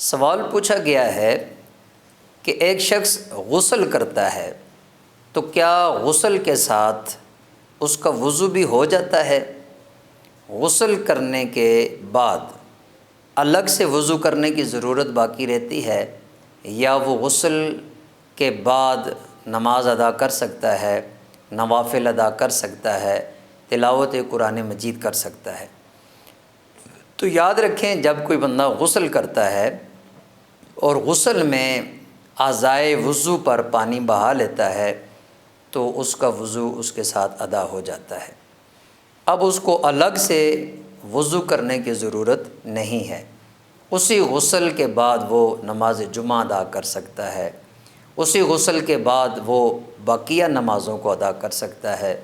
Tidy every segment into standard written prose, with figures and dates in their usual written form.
سوال پوچھا گیا ہے کہ ایک شخص غسل کرتا ہے تو کیا غسل کے ساتھ اس کا وضو بھی ہو جاتا ہے؟ غسل کرنے کے بعد الگ سے وضو کرنے کی ضرورت باقی رہتی ہے یا وہ غسل کے بعد نماز ادا کر سکتا ہے، نوافل ادا کر سکتا ہے، تلاوت قرآن مجید کر سکتا ہے؟ تو یاد رکھیں، جب کوئی بندہ غسل کرتا ہے اور غسل میں اعضائے وضو پر پانی بہا لیتا ہے تو اس کا وضو اس کے ساتھ ادا ہو جاتا ہے۔ اب اس کو الگ سے وضو کرنے کی ضرورت نہیں ہے۔ اسی غسل کے بعد وہ نماز جمعہ ادا کر سکتا ہے، اسی غسل کے بعد وہ باقیہ نمازوں کو ادا کر سکتا ہے،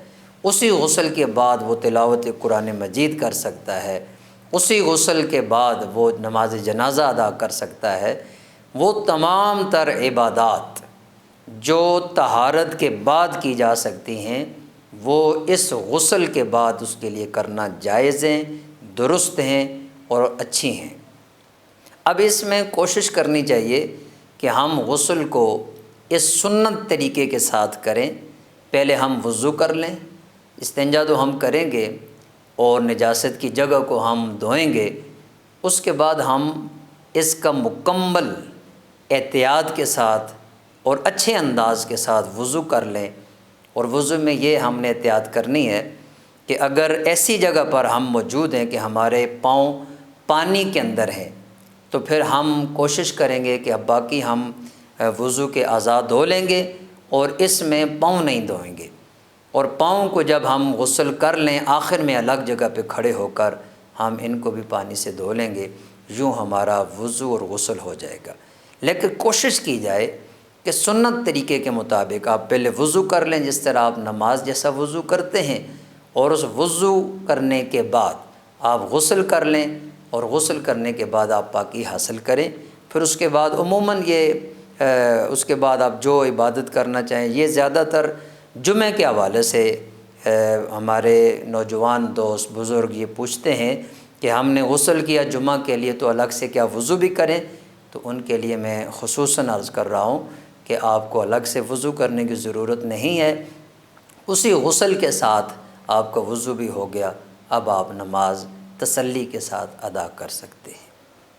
اسی غسل کے بعد وہ تلاوت قرآن مجید کر سکتا ہے، اسی غسل کے بعد وہ نماز جنازہ ادا کر سکتا ہے۔ وہ تمام تر عبادات جو طہارت کے بعد کی جا سکتی ہیں وہ اس غسل کے بعد اس کے لیے کرنا جائز ہیں، درست ہیں اور اچھی ہیں۔ اب اس میں کوشش کرنی چاہیے کہ ہم غسل کو اس سنت طریقے کے ساتھ کریں۔ پہلے ہم وضو کر لیں، استنجا تو ہم کریں گے اور نجاست کی جگہ کو ہم دھوئیں گے، اس کے بعد ہم اس کا مکمل احتیاط کے ساتھ اور اچھے انداز کے ساتھ وضو کر لیں۔ اور وضو میں یہ ہم نے احتیاط کرنی ہے کہ اگر ایسی جگہ پر ہم موجود ہیں کہ ہمارے پاؤں پانی کے اندر ہیں تو پھر ہم کوشش کریں گے کہ اب باقی ہم وضو کے اعضاء دھو لیں گے اور اس میں پاؤں نہیں دھوئیں گے، اور پاؤں کو جب ہم غسل کر لیں آخر میں الگ جگہ پہ کھڑے ہو کر ہم ان کو بھی پانی سے دھو لیں گے، یوں ہمارا وضو اور غسل ہو جائے گا۔ لیکن کوشش کی جائے کہ سنت طریقے کے مطابق آپ پہلے وضو کر لیں، جس طرح آپ نماز جیسا وضو کرتے ہیں، اور اس وضو کرنے کے بعد آپ غسل کر لیں، اور غسل کرنے کے بعد آپ پاکی حاصل کریں۔ پھر اس کے بعد عموماً اس کے بعد آپ جو عبادت کرنا چاہیں، یہ زیادہ تر جمعہ کے حوالے سے ہمارے نوجوان دوست بزرگ یہ پوچھتے ہیں کہ ہم نے غسل کیا جمعہ کے لیے تو الگ سے کیا وضو بھی کریں؟ تو ان کے لیے میں خصوصاً عرض کر رہا ہوں کہ آپ کو الگ سے وضو کرنے کی ضرورت نہیں ہے، اسی غسل کے ساتھ آپ کا وضو بھی ہو گیا، اب آپ نماز تسلی کے ساتھ ادا کر سکتے ہیں۔